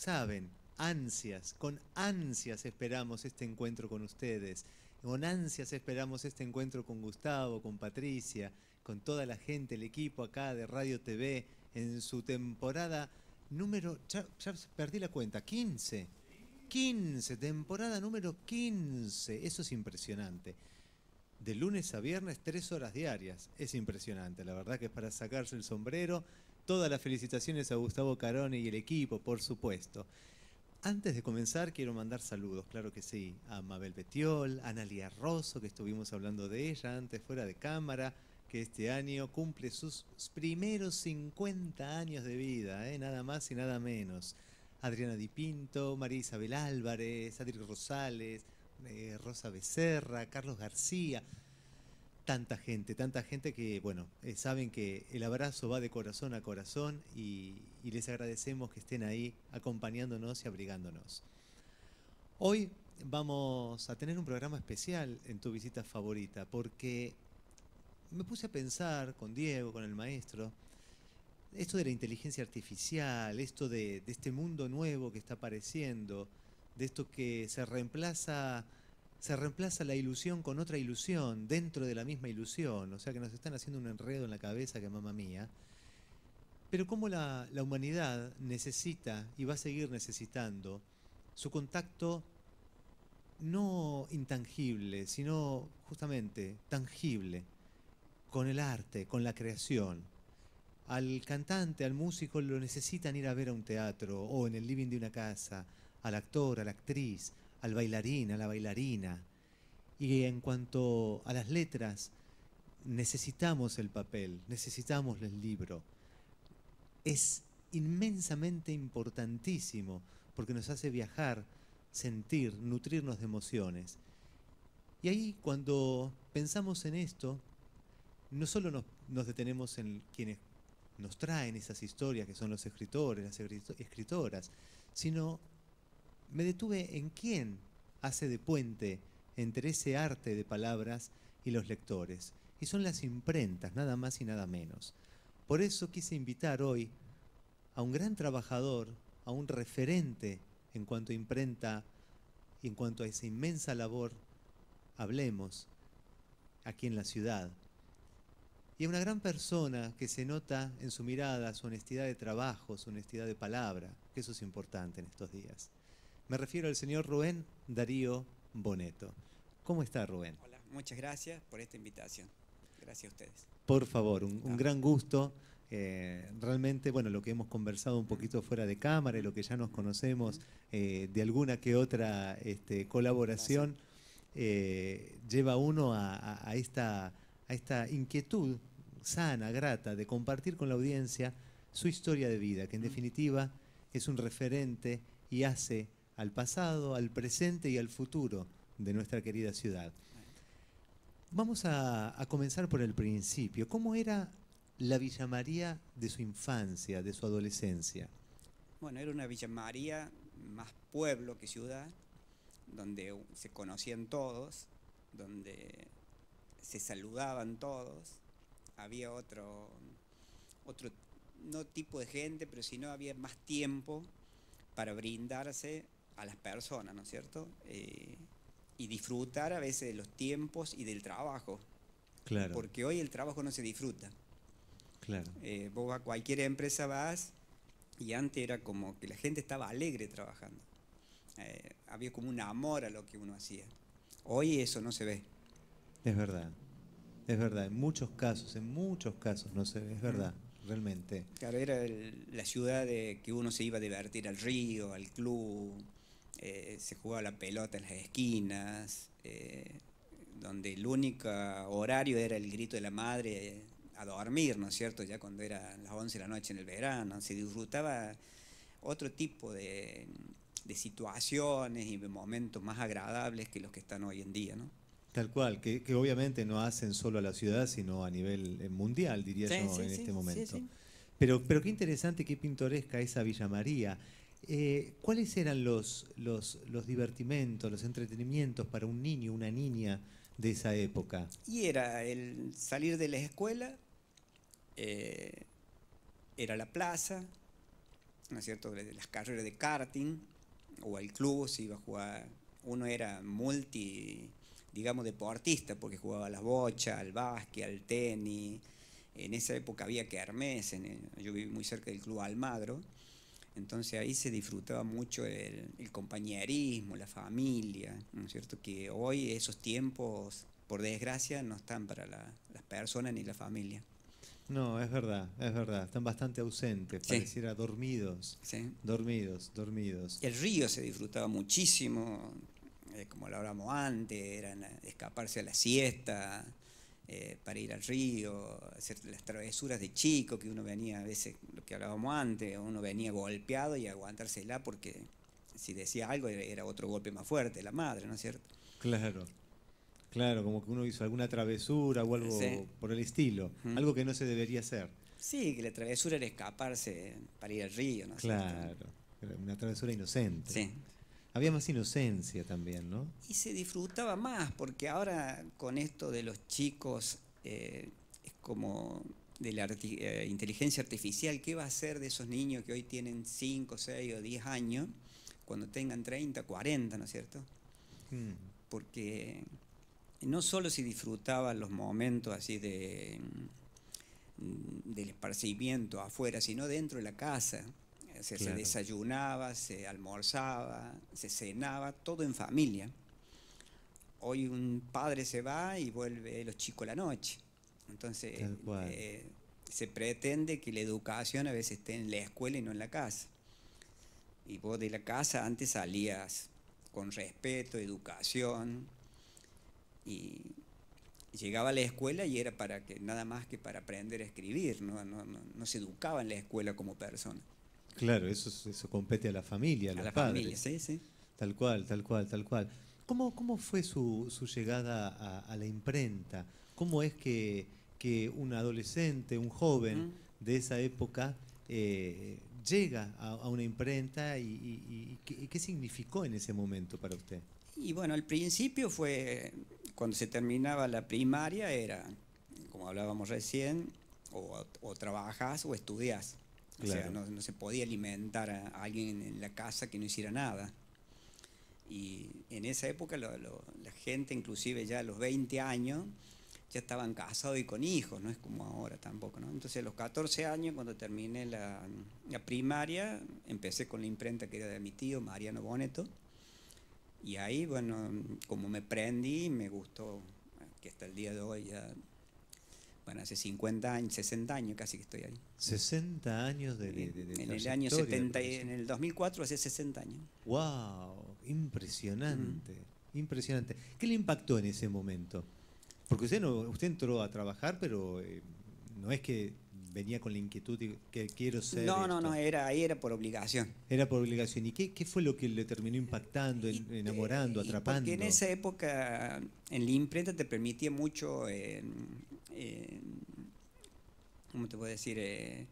saben, ansias, con ansias esperamos este encuentro con ustedes. Con ansias esperamos este encuentro con Gustavo, con Patricia, con toda la gente, el equipo acá de Radio TV, en su temporada número, ya perdí la cuenta, 15. 15, temporada número 15. Eso es impresionante. De lunes a viernes, 3 horas diarias. Es impresionante, la verdad que es para sacarse el sombrero. Todas las felicitaciones a Gustavo Carone y el equipo, por supuesto. Antes de comenzar, quiero mandar saludos, claro que sí, a Mabel Betiol, a Analia Rosso, que estuvimos hablando de ella antes, fuera de cámara, que este año cumple sus primeros 50 años de vida, nada más y nada menos. Adriana Di Pinto, María Isabel Álvarez, Adri Rosales, Rosa Becerra, Carlos García. Tanta gente que, bueno, saben que el abrazo va de corazón a corazón y les agradecemos que estén ahí acompañándonos y abrigándonos. Hoy vamos a tener un programa especial en tu visita favorita, porque me puse a pensar con Diego, con el maestro, esto de la inteligencia artificial, esto de este mundo nuevo que está apareciendo, de esto que se reemplaza la ilusión con otra ilusión dentro de la misma ilusión, o sea que nos están haciendo un enredo en la cabeza que mamá mía. Pero cómo la humanidad necesita y va a seguir necesitando su contacto no intangible, sino justamente tangible, con el arte, con la creación. Al cantante, al músico lo necesitan ir a ver a un teatro o en el living de una casa, al actor, a la actriz, al bailarín, a la bailarina. Y en cuanto a las letras, necesitamos el papel, necesitamos el libro. Es inmensamente importantísimo porque nos hace viajar, sentir, nutrirnos de emociones. Y ahí cuando pensamos en esto, no solo nos detenemos en quienes nos traen esas historias, que son los escritores, las escritoras, sino me detuve en quién hace de puente entre ese arte de palabras y los lectores. Y son las imprentas, nada más y nada menos. Por eso quise invitar hoy a un gran trabajador, a un referente en cuanto a imprenta y en cuanto a esa inmensa labor, hablemos aquí en la ciudad. Y a una gran persona que se nota en su mirada, su honestidad de trabajo, su honestidad de palabra, que eso es importante en estos días. Me refiero al señor Rubén Darío Boneto. ¿Cómo está, Rubén? Hola, muchas gracias por esta invitación. Gracias a ustedes. Por favor, un gran gusto. Realmente, bueno, lo que hemos conversado un poquito fuera de cámara y lo que ya nos conocemos de alguna que otra colaboración, lleva a uno a esta inquietud sana, grata, de compartir con la audiencia su historia de vida, que en definitiva es un referente y hace al pasado, al presente y al futuro de nuestra querida ciudad. Vamos a comenzar por el principio. ¿Cómo era la Villa María de su infancia, de su adolescencia? Bueno, era una Villa María más pueblo que ciudad, donde se conocían todos, donde se saludaban todos. Había otro no tipo de gente, pero sino había más tiempo para brindarse a las personas, ¿no es cierto? Y disfrutar a veces de los tiempos y del trabajo, Claro, porque hoy el trabajo no se disfruta. claro. Vos a cualquier empresa vas y antes era como que la gente estaba alegre trabajando. Había como un amor a lo que uno hacía. Hoy eso no se ve. Es verdad, es verdad. En muchos casos no se ve, es verdad, realmente. Claro, era la ciudad de que uno se iba a divertir al río, al club, se jugaba la pelota en las esquinas, donde el único horario era el grito de la madre a dormir, ¿no es cierto? Ya cuando eran las 11 de la noche en el verano, se disfrutaba otro tipo de situaciones y de momentos más agradables que los que están hoy en día, ¿no? Tal cual, que obviamente no hacen solo a la ciudad, sino a nivel mundial, diría Sí, yo, sí, en sí, este sí, momento. sí. Pero qué interesante, qué pintoresca esa Villa María. ¿Cuáles eran los divertimentos, los entretenimientos para un niño, una niña de esa época? Y era el salir de la escuela, eh, era la plaza, ¿no es cierto?, de las carreras de karting, o al club se iba a jugar. Uno era digamos, deportista, porque jugaba a las bochas, al básquet, al tenis. En esa época había kermés, yo viví muy cerca del Club Almagro, entonces ahí se disfrutaba mucho el compañerismo, la familia, ¿no es cierto? Que hoy esos tiempos, por desgracia, no están para las personas ni la familia. No, es verdad. Están bastante ausentes, Sí, pareciera dormidos, sí. dormidos. El río se disfrutaba muchísimo, como lo hablamos antes, eran escaparse a la siesta, para ir al río, hacer las travesuras de chico, que uno venía, a veces, lo que hablábamos antes, uno venía golpeado y aguantársela porque si decía algo era otro golpe más fuerte, la madre, ¿no es cierto? Claro, claro, como que uno hizo alguna travesura o Sí. algo por el estilo, Ujú. algo que no se debería hacer. Sí, que la travesura era escaparse para ir al río, ¿no es cierto? Claro, era una travesura inocente. Sí. Había más inocencia también, ¿no? Y se disfrutaba más, porque ahora con esto de los chicos, es como de la inteligencia artificial, ¿qué va a hacer de esos niños que hoy tienen 5, 6 o 10 años cuando tengan 30, 40, ¿no es cierto? Mm, Porque no solo se disfrutaban los momentos así del esparcimiento afuera, sino dentro de la casa. O sea, se claro, desayunaba, se almorzaba, se cenaba, todo en familia. Hoy un padre se va y vuelve los chicos a la noche. Entonces, tal cual. se pretende que la educación a veces esté en la escuela y no en la casa. Y vos de la casa antes salías con respeto, educación, y llegaba a la escuela y era para que nada más que para aprender a escribir, no se educaba en la escuela como persona. Claro, eso compete a la familia, a A los la familia, padres. sí, sí. Tal cual, tal cual, tal cual. ¿Cómo fue su llegada a la imprenta? ¿Cómo es que un adolescente, un joven ¿Mm? de esa época llega a una imprenta y qué significó en ese momento para usted? Y bueno, al principio fue, cuando se terminaba la primaria, era, como hablábamos recién, o trabajás o estudiás. O sea, Claro, no se podía alimentar a alguien en la casa que no hiciera nada. Y en esa época la gente, inclusive ya a los 20 años, ya estaban casados y con hijos, no es como ahora tampoco, ¿no? Entonces a los 14 años, cuando terminé la primaria, empecé con la imprenta que era de mi tío, Mariano Boneto, y ahí, bueno, como me prendí, me gustó, que hasta el día de hoy ya, bueno, hace 50 años, 60 años casi que estoy ahí. 60 años de En el año trayectoria de 70, en profesión. el 2004 hace 60 años. ¡Wow! Mm. Impresionante, impresionante. ¿Qué le impactó en ese momento? Porque usted entró a trabajar, pero no es que venía con la inquietud de que quiero ser No, esto. ahí era por obligación. Era por obligación. ¿Y qué fue lo que le terminó impactando, enamorando, Y porque en atrapando? esa época en la imprenta te permitía mucho, ¿cómo te puedo decir?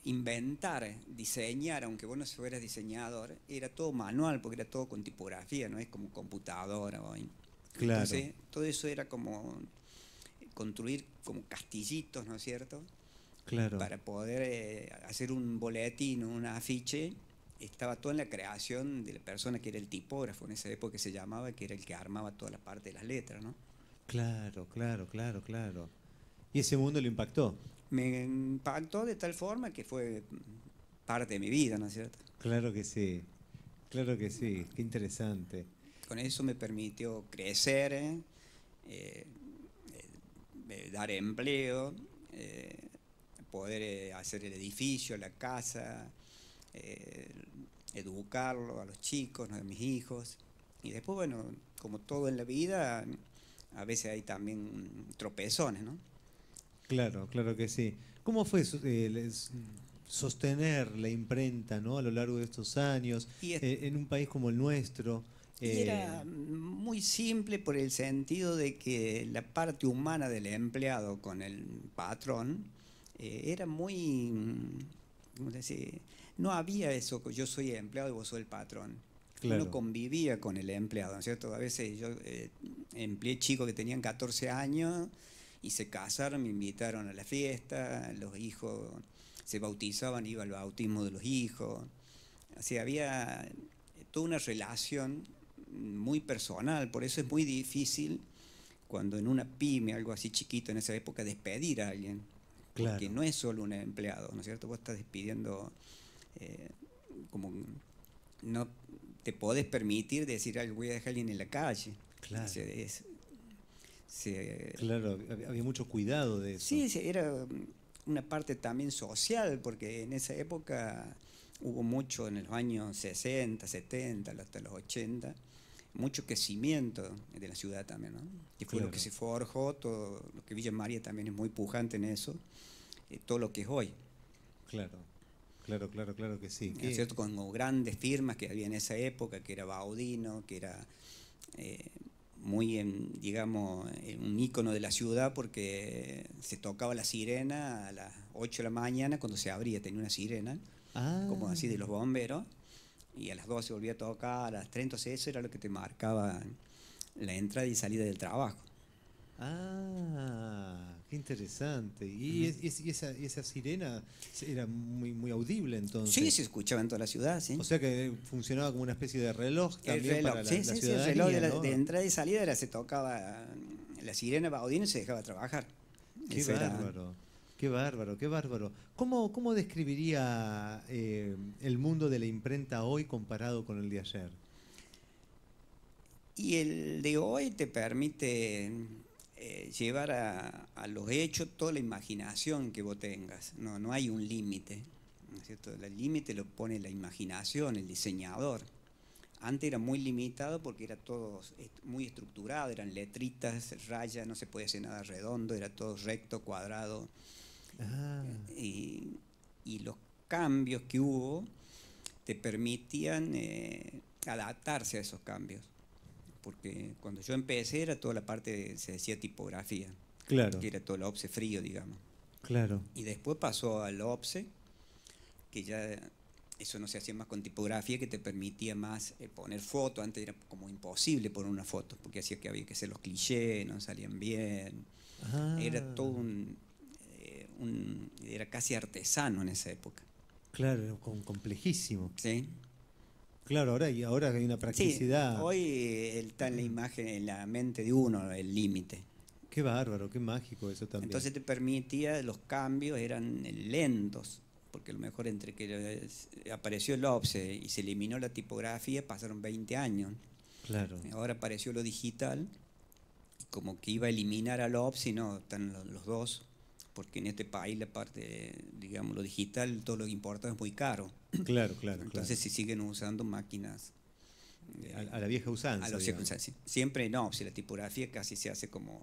Inventar, diseñar, aunque vos no fueras diseñador, era todo manual, porque era todo con tipografía, no es como computadora hoy. Claro, Entonces, todo eso era como construir como castillitos, ¿no es cierto? Y claro, para poder hacer un boletín o un afiche, estaba todo en la creación de la persona que era el tipógrafo, en esa época que se llamaba, que era el que armaba toda la parte de las letras, ¿no? claro. ¿Y ese mundo le impactó? Me impactó de tal forma que fue parte de mi vida, ¿no es cierto? Claro que sí, qué interesante. Con eso me permitió crecer, eh, dar empleo, eh, poder hacer el edificio, la casa, eh, educarlo a los chicos, ¿no? A mis hijos. Y después, bueno, como todo en la vida, a veces hay también tropezones, ¿no? Claro que sí. ¿Cómo fue sostener la imprenta, ¿no? A lo largo de estos años, Y, en un país como el nuestro? y eh, era muy simple por el sentido de que la parte humana del empleado con el patrón era muy, ¿cómo decir? No había eso, yo soy empleado y vos sos el patrón. Uno claro, convivía con el empleado, ¿no es cierto? A veces yo empleé chicos que tenían 14 años y se casaron, me invitaron a la fiesta, los hijos se bautizaban, iba al bautismo de los hijos. O sea, había toda una relación muy personal, por eso es muy difícil cuando en una pyme, algo así chiquito en esa época, despedir a alguien. Claro. Porque no es solo un empleado, ¿no es cierto? Vos estás despidiendo, como no te podés permitir decir, "Ay, voy a dejar a alguien en la calle". Claro. O sea, Claro, había mucho cuidado de eso. sí, era una parte también social, porque en esa época hubo mucho, en los años 60, 70, hasta los 80, mucho crecimiento de la ciudad también, ¿no? Que fue lo que se forjó, todo lo que Villa María también es muy pujante en eso, todo lo que es hoy. Claro, claro que sí. ¿No es cierto? Con grandes firmas que había en esa época, que era Baudino, que era muy, digamos, un ícono de la ciudad, porque se tocaba la sirena a las 8 de la mañana cuando se abría, tenía una sirena, como así de los bomberos, y a las 12 volvía a tocar, a las 3, entonces eso era lo que te marcaba la entrada y salida del trabajo. Qué interesante. ¿Y esa sirena era muy audible entonces? Sí, se escuchaba en toda la ciudad, sí. O sea que funcionaba como una especie de reloj también reloj, para la sí, ciudadanía, el reloj ¿no? de entrada y salida se tocaba la sirena Baudino y se dejaba trabajar. Qué bárbaro, qué bárbaro, qué bárbaro. ¿Cómo describiría el mundo de la imprenta hoy comparado con el de ayer? Y el de hoy te permite llevar a los hechos toda la imaginación que vos tengas. No hay un límite, ¿no es cierto? El límite lo pone la imaginación, el diseñador. Antes era muy limitado porque era todo muy estructurado, eran letritas, rayas, no se podía hacer nada redondo, era todo recto, cuadrado. Y los cambios que hubo te permitían adaptarse a esos cambios. Porque cuando yo empecé era toda la parte, se decía tipografía, claro, que era todo el OPSE frío, digamos. Claro. Y después pasó al OPSE, que ya eso no se hacía más con tipografía, que te permitía más poner fotos. Antes era como imposible poner una foto, porque hacía que había que hacer los clichés, no salían bien. Era todo era casi artesano en esa época. Claro, complejísimo. ¿Sí? Claro, ahora hay una practicidad. Sí, hoy está en la imagen, en la mente de uno, el límite. Qué bárbaro, qué mágico eso también. Entonces te permitía, los cambios eran lentos, porque a lo mejor entre que apareció el OPSE y se eliminó la tipografía pasaron 20 años. Claro. Ahora apareció lo digital, y como que iba a eliminar al OPSE, y no, están los dos, porque en este país la parte, digamos, lo digital, todo lo que importa es muy caro. Claro. Entonces se siguen usando máquinas a la vieja usanza. A la vieja usanza. Siempre no, si la tipografía casi se hace como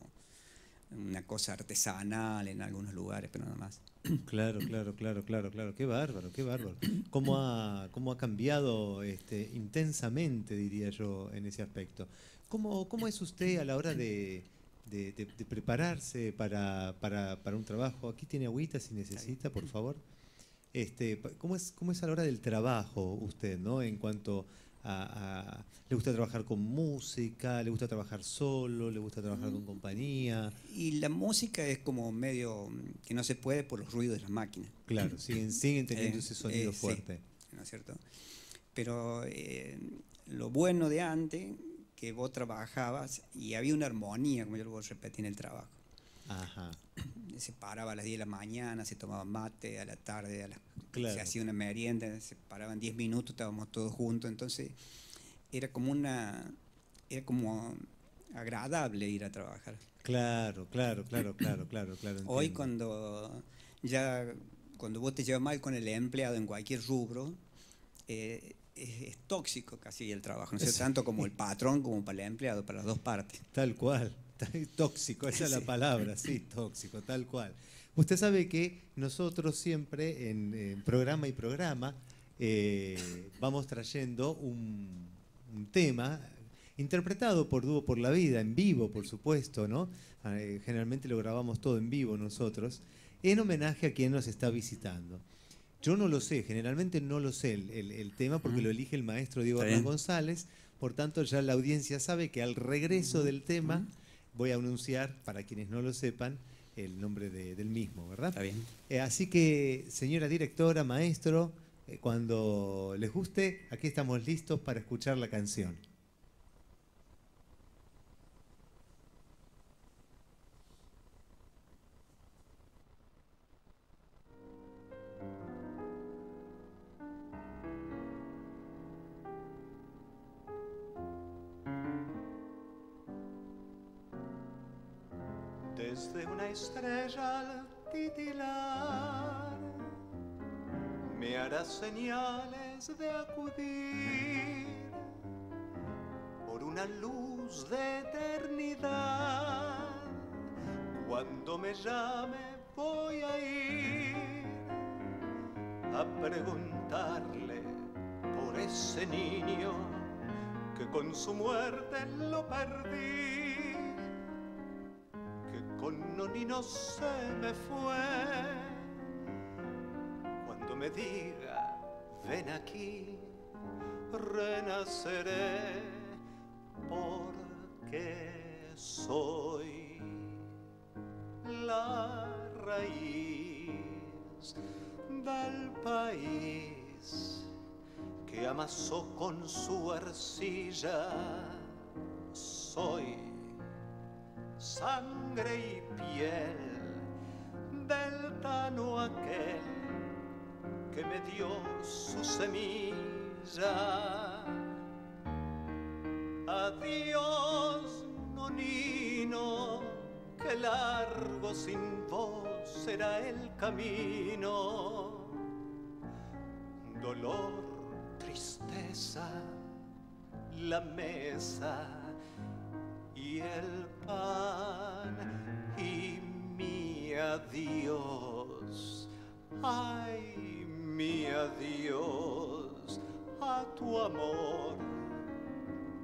una cosa artesanal en algunos lugares, pero nada más. Claro. Qué bárbaro. ¿Cómo ha cambiado intensamente, diría yo, en ese aspecto? ¿Cómo es usted a la hora de prepararse para un trabajo? Aquí tiene agüita si necesita, por favor. ¿Cómo es a la hora del trabajo usted, ¿no? En cuanto ¿le gusta trabajar con música? ¿Le gusta trabajar solo? ¿Le gusta trabajar con compañía? Y la música es como medio que no se puede por los ruidos de las máquinas. Claro, siguen teniendo ese sonido fuerte. Sí, ¿no es cierto? Pero lo bueno de antes, que vos trabajabas y había una armonía, como yo lo repetí en el trabajo. Ajá. Se paraba a las 10 de la mañana, se tomaba mate, a la tarde Claro. se hacía una merienda, se paraban 10 minutos, estábamos todos juntos, entonces era como agradable ir a trabajar. Claro. Hoy cuando vos te llevas mal con el empleado en cualquier rubro, es tóxico casi el trabajo, no sé, tanto como el patrón como para el empleado, para las dos partes. Tal cual. Tóxico, esa es la palabra, sí, tóxico, tal cual. Usted sabe que nosotros siempre en programa y programa vamos trayendo un tema interpretado por Dúo por la Vida, en vivo, por supuesto, ¿no? Generalmente lo grabamos todo en vivo nosotros, en homenaje a quien nos está visitando. Yo no lo sé, generalmente no lo sé el tema porque lo elige el maestro Diego Hernán González, por tanto ya la audiencia sabe que al regreso del tema voy a anunciar, para quienes no lo sepan, el nombre del mismo, ¿verdad? Está bien. Así que, señora directora, maestro, cuando les guste, aquí estamos listos para escuchar la canción. Desde una estrella al titilar me hará señales de acudir por una luz de eternidad. Cuando me llame voy a ir a preguntarle por ese niño que con su muerte lo perdí, que con Nonino se me fue. Cuando me diga ven aquí, renaceré porque soy la raíz del país que amasó con su arcilla. Soy sangre y piel del tano aquel que me dio su semilla. Adiós, Nonino, que largo sin vos será el camino. Dolor, tristeza, la mesa y el pan y mi adiós. Ay, mi adiós a tu amor,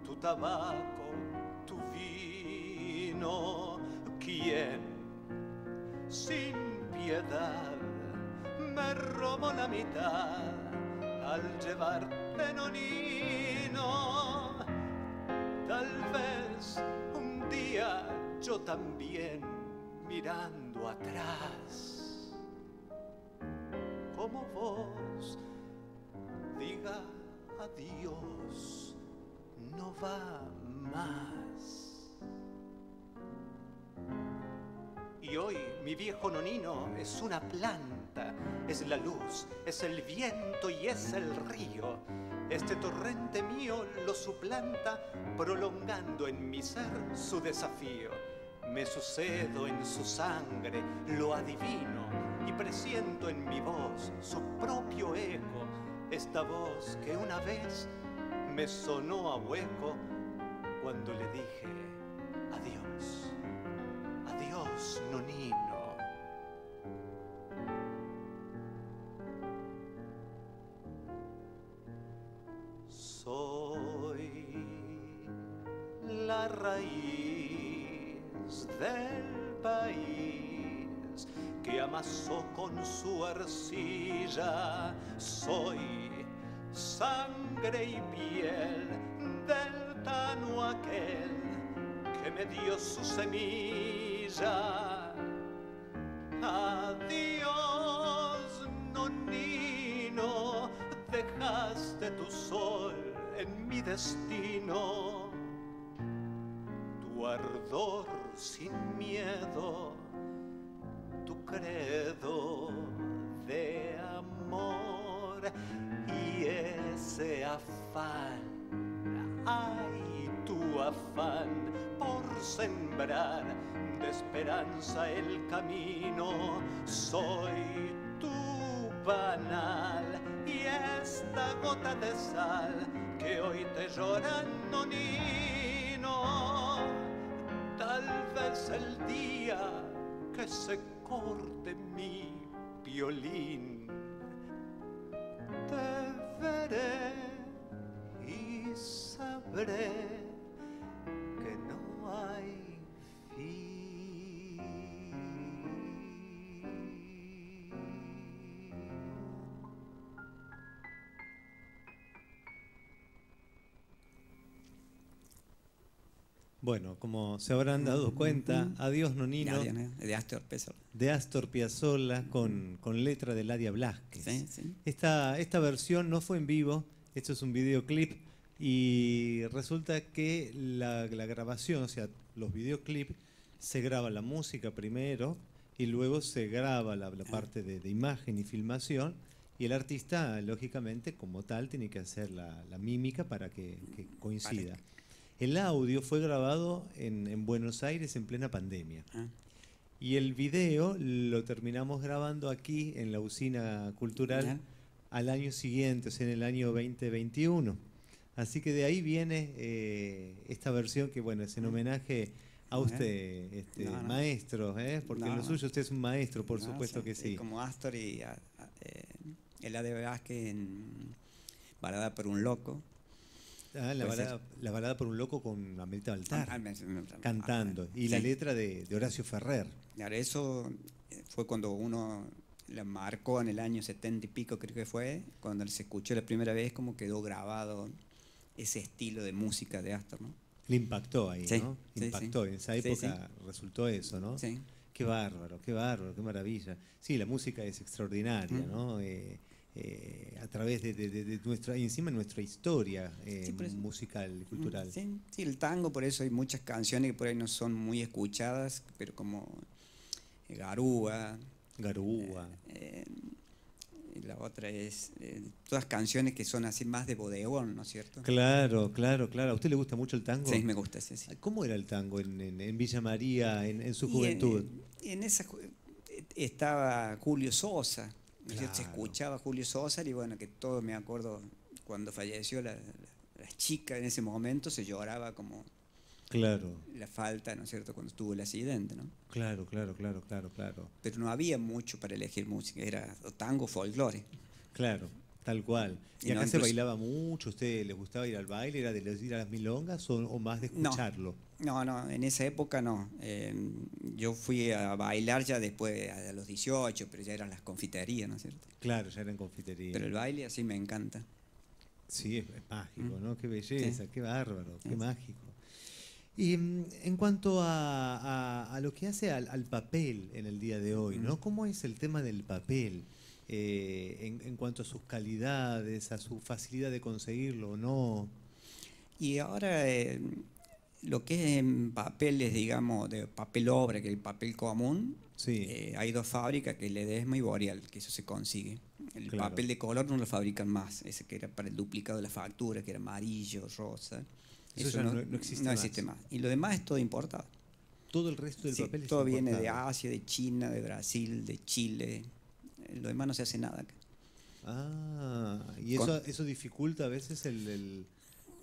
tu tabaco, tu vino. ¿Quién sin piedad me robó la mitad al llevarte, Nonino? Tal vez un día yo también, mirando atrás, como vos, diga adiós, no va más. Y hoy mi viejo Nonino es una planta, es la luz, es el viento y es el río. Este torrente mío lo suplanta, prolongando en mi ser su desafío. Me sucedo en su sangre, lo adivino y presiento en mi voz su propio eco. Esta voz que una vez me sonó a hueco cuando le dije adiós. Adiós, Nonino. Soy la raíz del país que amasó con su arcilla. Soy sangre y piel del tano aquel que me dio su semilla. Adiós, Nonino, dejaste tu sol en mi destino. Tu ardor sin miedo, tu credo de amor y ese afán, ay, tu afán por sembrar de esperanza el camino. Soy tu panal y esta gota de sal que hoy te llora, Nonino. Tal vez el día que se corte mi violín, te veré y sabré que no hay fin. Bueno, como se habrán dado cuenta, Adiós Nonino, De Astor Piazzolla. de Astor Piazzolla, con letra de Ladia Blasquez. Sí, sí. Esta versión no fue en vivo, esto es un videoclip, y resulta que la grabación, o sea, los videoclips, se graba la música primero y luego se graba la parte de imagen y filmación, y el artista, lógicamente, como tal, tiene que hacer la mímica para que coincida. El audio fue grabado en Buenos Aires en plena pandemia. Y el video lo terminamos grabando aquí en la usina cultural al año siguiente, o sea, en el año 2021. Así que de ahí viene esta versión que, bueno, es en homenaje a usted, maestro, porque lo suyo usted es un maestro, por supuesto que sí. Como Astor y el Ladia Blasquez en Balada por un loco. La balada por un loco con Amelita Baltar cantando, y la letra de Horacio Ferrer. Claro, eso fue cuando uno la marcó en el año 70 y pico, creo que fue, cuando se escuchó la primera vez, como quedó grabado ese estilo de música de Astor, ¿no? Le impactó ahí, ¿no? Sí, impactó, en esa época resultó eso, ¿no? Sí. Qué bárbaro, qué maravilla. Sí, la música es extraordinaria, ¿no? A través de nuestra, y encima nuestra historia musical y cultural. Sí, el tango, por eso hay muchas canciones que por ahí no son muy escuchadas, pero como Garúa. Y la otra es todas canciones que son así más de bodegón, ¿no es cierto? Claro. ¿A usted le gusta mucho el tango? Sí, me gusta, sí. ¿Cómo era el tango en Villa María, en su juventud? En esa estaba Julio Sosa. Claro. Se escuchaba Julio Sosa, y bueno, que todo me acuerdo cuando falleció la chica en ese momento, se lloraba como la falta, ¿no es cierto?, cuando estuvo el accidente, ¿no? Claro. Pero no había mucho para elegir música, era tango, folclore. Claro, tal cual. ¿Y acá se bailaba mucho? ¿Usted les gustaba ir al baile? ¿Era de ir a las milongas o más de escucharlo? No, en esa época no. Yo fui a bailar ya después, a los 18, pero ya eran las confiterías, ¿no es cierto? Claro, ya eran confiterías. Pero el baile así me encanta. Sí, es mágico, ¿no? Qué belleza, qué bárbaro, qué mágico. Y en cuanto a lo que hace al papel en el día de hoy, ¿no? ¿Cómo es el tema del papel en cuanto a sus calidades, a su facilidad de conseguirlo o no? Y ahora lo que es en papeles, digamos, de papel obra, que es el papel común, hay dos fábricas, que es Ledesma y Boreal, que eso se consigue. El papel de color no lo fabrican más, ese que era para el duplicado de la factura, que era amarillo, rosa. Eso ya no existe más. Y lo demás es todo importado. Todo el resto del papel es todo importado. viene de Asia, de China, de Brasil, de Chile. Lo demás no se hace nada acá. ¿Y eso dificulta a veces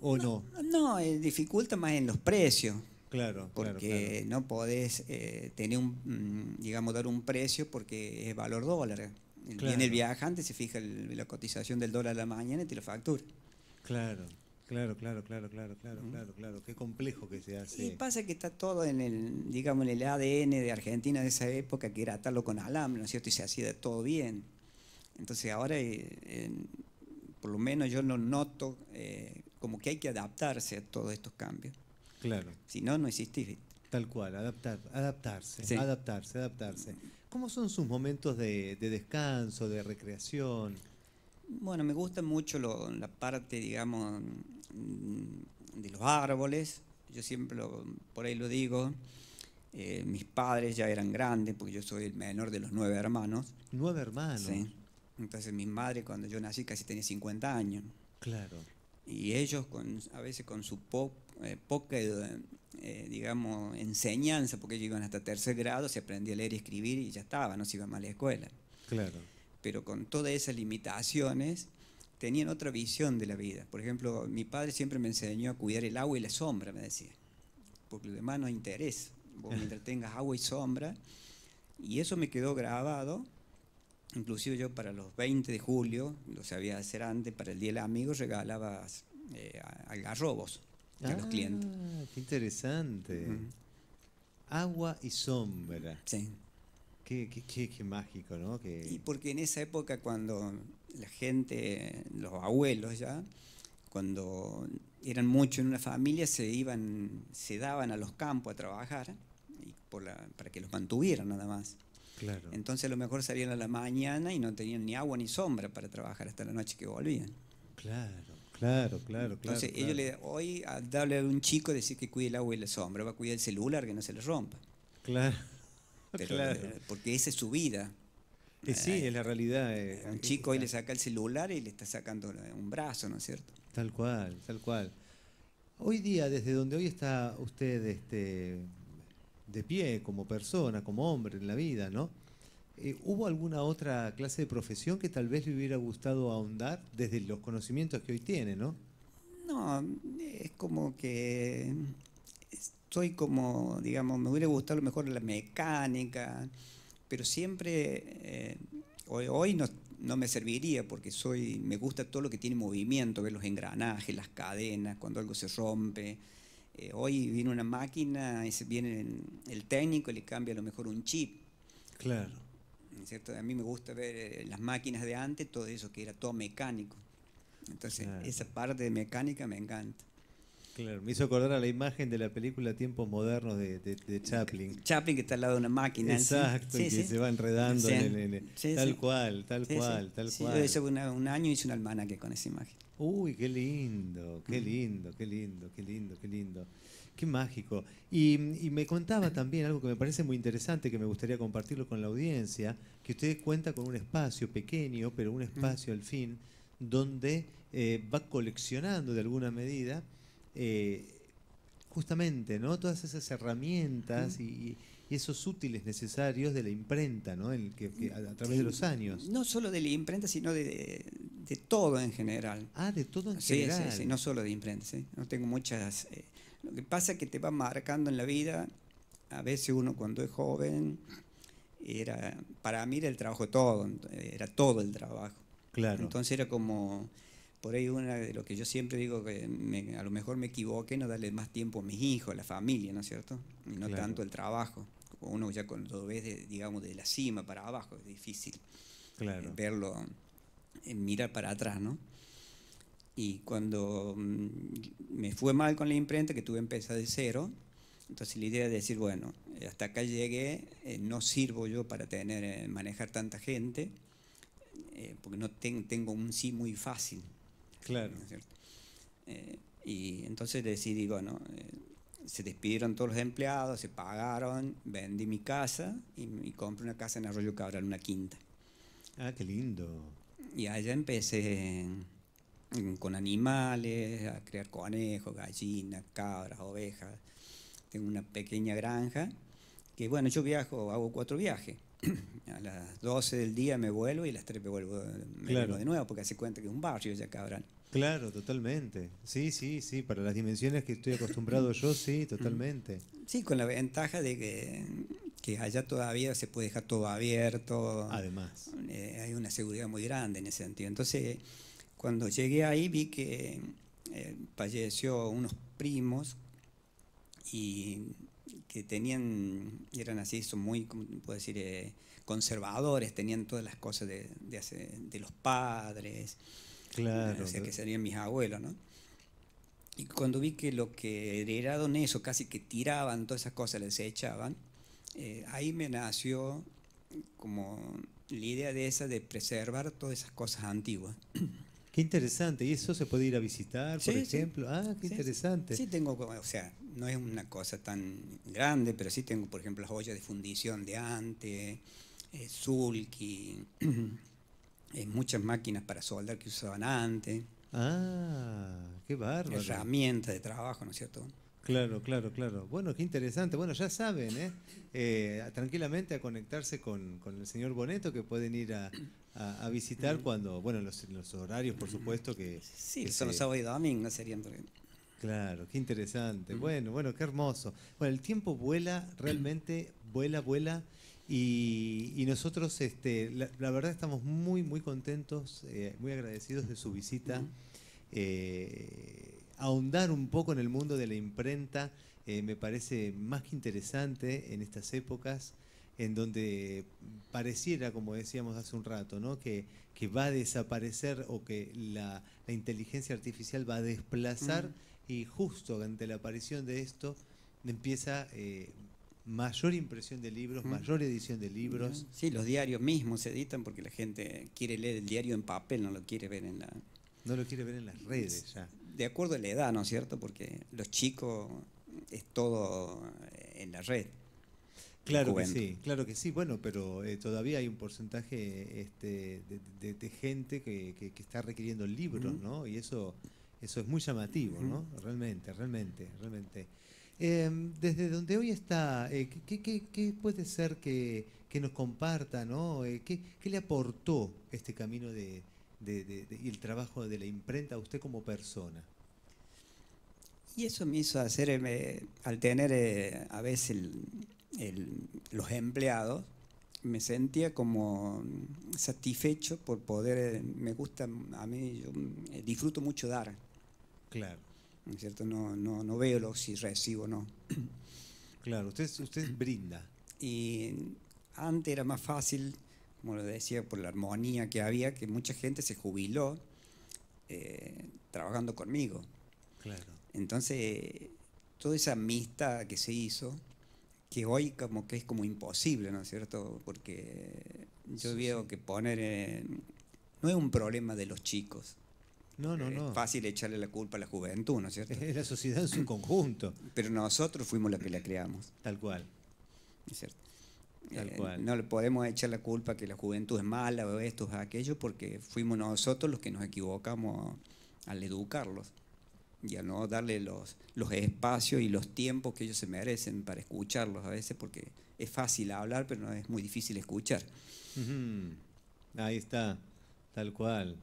o no? No, dificulta más en los precios. Claro. Porque no podés tener dar un precio porque es valor dólar. Viene el viajante, se fija la cotización del dólar a la mañana y te lo factura. Claro. Qué complejo que se hace. Y pasa que está todo en el ADN de Argentina de esa época, que era atarlo con alambre, ¿no es cierto? Y se hacía todo bien. Entonces ahora, por lo menos yo lo noto, como que hay que adaptarse a todos estos cambios. Claro. Si no, no existe. Tal cual, adaptarse. ¿Cómo son sus momentos de descanso, de recreación? Bueno, me gusta mucho la parte, digamos, de los árboles. Yo siempre por ahí lo digo. Mis padres ya eran grandes, porque yo soy el menor de los 9 hermanos. ¿9 hermanos? Sí. Entonces mi madre, cuando yo nací, casi tenía 50 años. Claro. Y ellos, a veces con su poca, digamos, enseñanza, porque ellos iban hasta 3er grado, se aprendía a leer y escribir y ya estaba, no se iba más a la escuela. Claro. Pero con todas esas limitaciones tenían otra visión de la vida. Por ejemplo, mi padre siempre me enseñó a cuidar el agua y la sombra, me decía, porque lo demás no interesa. Vos mientras tengas agua y sombra, y eso me quedó grabado. Inclusive yo para los 20 de julio, lo sabía hacer antes, para el Día del Amigo regalaba algarrobos a los clientes. Qué interesante. Agua y sombra. Sí. Qué mágico, ¿no? Y porque en esa época, cuando la gente, los abuelos ya, cuando eran muchos en una familia, se daban a los campos a trabajar y para que los mantuvieran nada más. Claro. Entonces a lo mejor salían a la mañana y no tenían ni agua ni sombra para trabajar hasta la noche que volvían. Claro. Entonces hoy al darle a un chico decir que cuide el agua y la sombra, va a cuidar el celular que no se le rompa. Claro. Pero, claro. Porque esa es su vida. Sí, es la realidad. A un chico hoy le saca el celular y le está sacando un brazo, ¿no es cierto? Tal cual. Hoy día, desde donde hoy está usted de pie como persona, como hombre en la vida, ¿no? ¿Hubo alguna otra clase de profesión que tal vez le hubiera gustado ahondar desde los conocimientos que hoy tiene, ¿no? No, es como que estoy como, digamos, me hubiera gustado a lo mejor la mecánica, pero siempre, hoy no me serviría porque me gusta todo lo que tiene movimiento, ver los engranajes, las cadenas, cuando algo se rompe. Hoy viene una máquina, viene el técnico y le cambia a lo mejor un chip. Claro. ¿Cierto? A mí me gusta ver las máquinas de antes, todo eso que era todo mecánico. Entonces, claro. Esa parte de mecánica me encanta. Claro, me hizo acordar a la imagen de la película Tiempos Modernos de Chaplin. Chaplin que está al lado de una máquina. Exacto, sí, y que se va enredando tal cual. Yo hice un año hice un almanaque con esa imagen. Uy, qué lindo. Qué mágico. Y me contaba también algo que me parece muy interesante, que me gustaría compartirlo con la audiencia, que usted cuenta con un espacio pequeño, pero un espacio al fin, donde va coleccionando de alguna medida justamente, ¿no? Todas esas herramientas y esos útiles necesarios de la imprenta, ¿no? A través de los años. No solo de la imprenta, sino de todo en general. Ah, de todo en general. Sí, no solo de imprenta. ¿Sí? No tengo muchas. Lo que pasa es que te va marcando en la vida. A veces uno cuando es joven, para mí era el trabajo todo, era todo el trabajo. Claro. Entonces era como, por ahí una de lo que yo siempre digo, que a lo mejor me equivoqué, no darle más tiempo a mis hijos, a la familia, ¿no es cierto? Y no tanto el trabajo. Uno ya cuando lo ves, digamos, de la cima para abajo, es difícil verlo, mirar para atrás, ¿no? Y cuando me fue mal con la imprenta, que tuve que empezar de cero, entonces la idea es decir, bueno, hasta acá llegué, no sirvo yo para manejar tanta gente, porque no tengo un sí muy fácil. Claro. ¿No es cierto? Y entonces decidí, bueno, se despidieron todos los empleados, se pagaron, vendí mi casa y compré una casa en Arroyo Cabral, una quinta. Ah, qué lindo. Y allá empecé con animales, a criar conejos, gallinas, cabras, ovejas. Tengo una pequeña granja que, bueno, yo hago 4 viajes. A las 12 del día me vuelvo y a las 3 me vuelvo de nuevo, porque hace cuenta que es un barrio ya Cabral. Claro, totalmente. Sí, para las dimensiones que estoy acostumbrado yo, sí, totalmente. Sí, con la ventaja de que allá todavía se puede dejar todo abierto. Además. Hay una seguridad muy grande en ese sentido. Entonces, cuando llegué ahí vi que falleció unos primos y que eran así, son muy, ¿cómo puedo decir?, conservadores, tenían todas las cosas de los padres. Claro. O sea, que serían mis abuelos, ¿no? Y cuando vi que lo que heredaron eso, casi que tiraban todas esas cosas, les echaban, ahí me nació como la idea de preservar todas esas cosas antiguas. Qué interesante. ¿Y eso se puede ir a visitar, por ejemplo? Sí. Ah, qué interesante. Sí, tengo, o sea, no es una cosa tan grande, pero sí tengo, por ejemplo, las ollas de fundición de antes, sulky, muchas máquinas para soldar que usaban antes. Ah, qué bárbaro. Herramientas de trabajo, ¿no es cierto? Claro. Bueno, qué interesante. Bueno, ya saben, tranquilamente a conectarse con el señor Boneto, que pueden ir a visitar cuando, bueno, los horarios, por supuesto, que... Sí, son los sábados y domingos serían. Claro, qué interesante. Bueno, qué hermoso. Bueno, el tiempo vuela, realmente vuela. Y nosotros, la verdad, estamos muy, muy contentos, muy agradecidos de su visita. Ahondar un poco en el mundo de la imprenta me parece más que interesante en estas épocas en donde pareciera, como decíamos hace un rato, ¿no?, que va a desaparecer o que la inteligencia artificial va a desplazar y justo ante la aparición de esto empieza mayor impresión de libros, mayor edición de libros. Sí, los diarios mismos se editan porque la gente quiere leer el diario en papel, no lo quiere ver en la... No lo quiere ver en las redes ya. De acuerdo a la edad, ¿no es cierto? Porque los chicos es todo en la red. Claro que sí. Bueno, pero todavía hay un porcentaje de gente que está requiriendo libros, ¿no? Y eso es muy llamativo, ¿no? Realmente. Desde donde hoy está, ¿qué puede ser que nos comparta, ¿no? ¿Qué le aportó este camino y el trabajo de la imprenta a usted como persona? Y eso me hizo hacer, al tener a veces los empleados, me sentía como satisfecho por poder, me gusta, a mí yo disfruto mucho dar. Claro. ¿No es cierto? No veo si recibo o no. Claro, usted brinda. Y antes era más fácil, como lo decía, por la armonía que había, que mucha gente se jubiló trabajando conmigo. Claro. Entonces, toda esa amistad que se hizo, que hoy como que es como imposible, ¿no es cierto? Porque yo veo que poner... no es un problema de los chicos. No. Es fácil echarle la culpa a la juventud, ¿no es cierto? Es la sociedad en su conjunto. Pero nosotros fuimos los que la creamos. Tal cual. ¿No es cierto? Tal cual. No le podemos echar la culpa que la juventud es mala o esto o aquello, porque fuimos nosotros los que nos equivocamos al educarlos y a no darle los espacios y los tiempos que ellos se merecen para escucharlos a veces, porque es fácil hablar, pero no es muy difícil escuchar. Ahí está. Tal cual.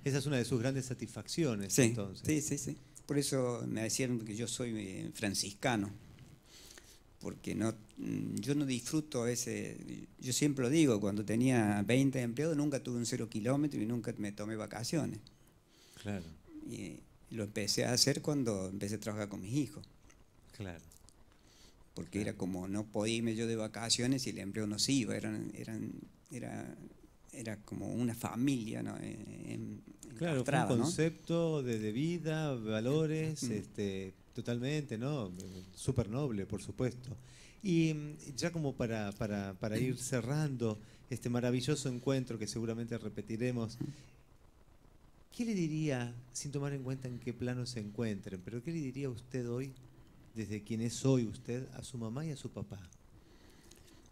Esa es una de sus grandes satisfacciones, Sí, entonces. sí. Por eso me decían que yo soy franciscano, porque yo no disfruto ese... Yo siempre lo digo, cuando tenía 20 empleados nunca tuve un 0 kilómetro y nunca me tomé vacaciones. Claro. Y lo empecé a hacer cuando empecé a trabajar con mis hijos. Claro. Porque era como, no podía irme yo de vacaciones y el empleo no se iba, era como una familia, ¿no? Claro, fue un concepto de vida, valores, totalmente, ¿no? Súper noble, por supuesto. Y ya como para ir cerrando este maravilloso encuentro que seguramente repetiremos, ¿qué le diría, sin tomar en cuenta en qué plano se encuentren, pero qué le diría usted hoy, desde quien es hoy usted, a su mamá y a su papá?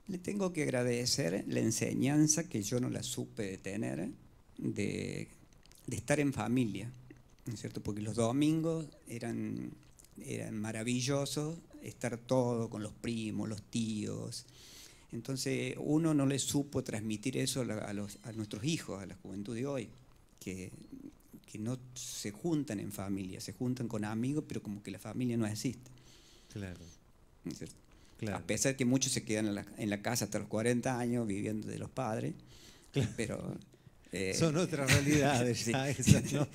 Le tengo que agradecer la enseñanza que yo no la supe tener de estar en familia, ¿no es cierto? Porque los domingos eran maravillosos, estar todo con los primos, los tíos. Entonces uno no le supo transmitir eso a nuestros hijos, a la juventud de hoy, que no se juntan en familia, se juntan con amigos, pero como que la familia no existe. Claro. ¿No es cierto? Claro. A pesar de que muchos se quedan en la casa hasta los 40 años viviendo de los padres, claro. Pero... son otras realidades, sí. Esas, ¿no?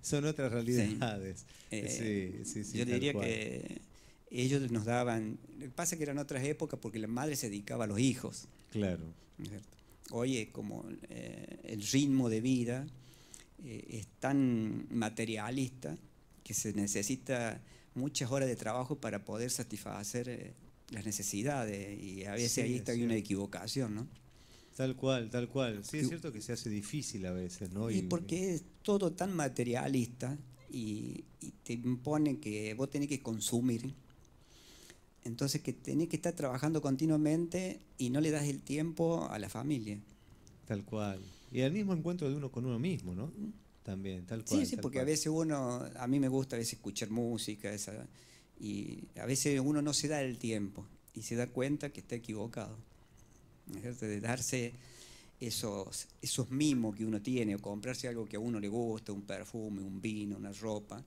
Son otras realidades. Sí, yo diría que ellos nos daban... Lo que pasa es que eran otras épocas porque la madre se dedicaba a los hijos. Claro. ¿No es cierto? Hoy es como el ritmo de vida es tan materialista que se necesita muchas horas de trabajo para poder satisfacer las necesidades, y a veces ahí está una equivocación, ¿no? Tal cual. Sí, es cierto que se hace difícil a veces, ¿no? Y porque es todo tan materialista y te impone que vos tenés que consumir, entonces que tenés que estar trabajando continuamente y no le das el tiempo a la familia. Tal cual. Y al mismo encuentro de uno con uno mismo, ¿no? También, tal cual. Sí, porque a veces a mí me gusta a veces escuchar música, y a veces uno no se da el tiempo y se da cuenta que está equivocado. ¿No es cierto? De darse esos mimos que uno tiene, o comprarse algo que a uno le gusta, un perfume, un vino, una ropa.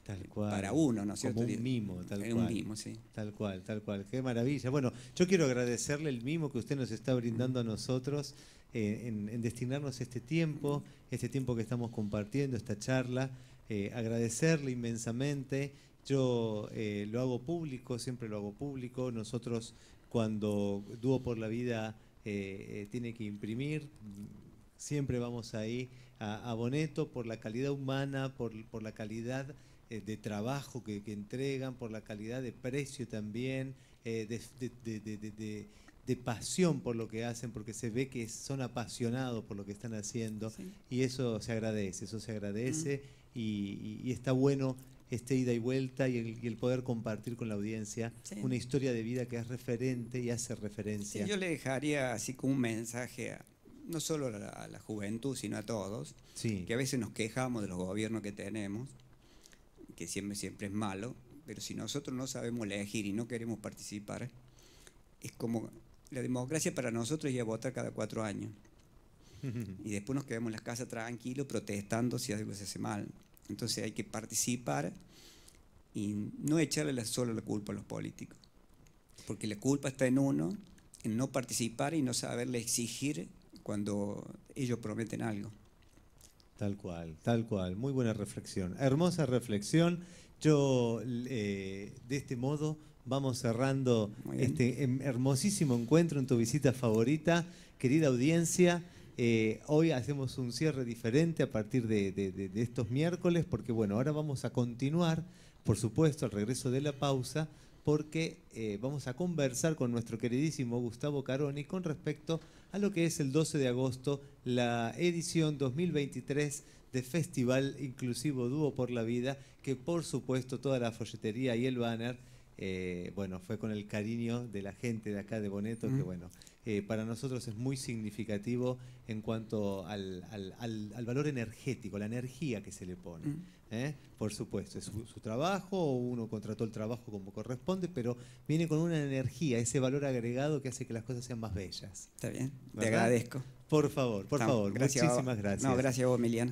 Tal cual. Para uno, ¿no es cierto? Como un mimo, tal cual. Un mimo, sí. Tal cual. Qué maravilla. Bueno, yo quiero agradecerle el mimo que usted nos está brindando a nosotros en destinarnos este tiempo que estamos compartiendo, esta charla. Agradecerle inmensamente. Yo lo hago público, siempre lo hago público. Nosotros, cuando Dúo por la Vida tiene que imprimir, Siempre vamos ahí a Boneto por la calidad humana, por la calidad de trabajo que entregan, por la calidad de precio también, de pasión por lo que hacen, porque se ve que son apasionados por lo que están haciendo, Sí. y eso se agradece, y está bueno este ida y vuelta y el poder compartir con la audiencia Sí. una historia de vida que es referente y hace referencia. Sí, yo le dejaría así como un mensaje no solo a la juventud, sino a todos, Sí. que a veces nos quejamos de los gobiernos que tenemos, que siempre es malo, pero si nosotros no sabemos elegir y no queremos participar, es como la democracia para nosotros es votar cada 4 años. Y después nos quedamos en las casas tranquilos protestando si algo se hace mal. Entonces hay que participar y no echarle solo la culpa a los políticos, porque la culpa está en uno, en no participar y no saberle exigir cuando ellos prometen algo. Tal cual. Muy buena reflexión. Hermosa reflexión. Yo, de este modo, vamos cerrando Muy bien. este hermosísimo encuentro en tu visita favorita. Querida audiencia, hoy hacemos un cierre diferente a partir de estos miércoles, porque bueno, ahora vamos a continuar, por supuesto, al regreso de la pausa, porque vamos a conversar con nuestro queridísimo Gustavo Caroni con respecto a lo que es el 12 de agosto, la edición 2023 de Festival Inclusivo Dúo por la Vida, que por supuesto toda la folletería y el banner, bueno, fue con el cariño de la gente de acá de Boneto, que bueno, para nosotros es muy significativo en cuanto al valor energético, la energía que se le pone. Por supuesto, es su trabajo, uno contrató el trabajo como corresponde, pero viene con una energía, ese valor agregado que hace que las cosas sean más bellas. Está bien, te ¿Verdad? agradezco. Por favor, Gracias a vos. muchísimas gracias. No, gracias a vos, Emiliano.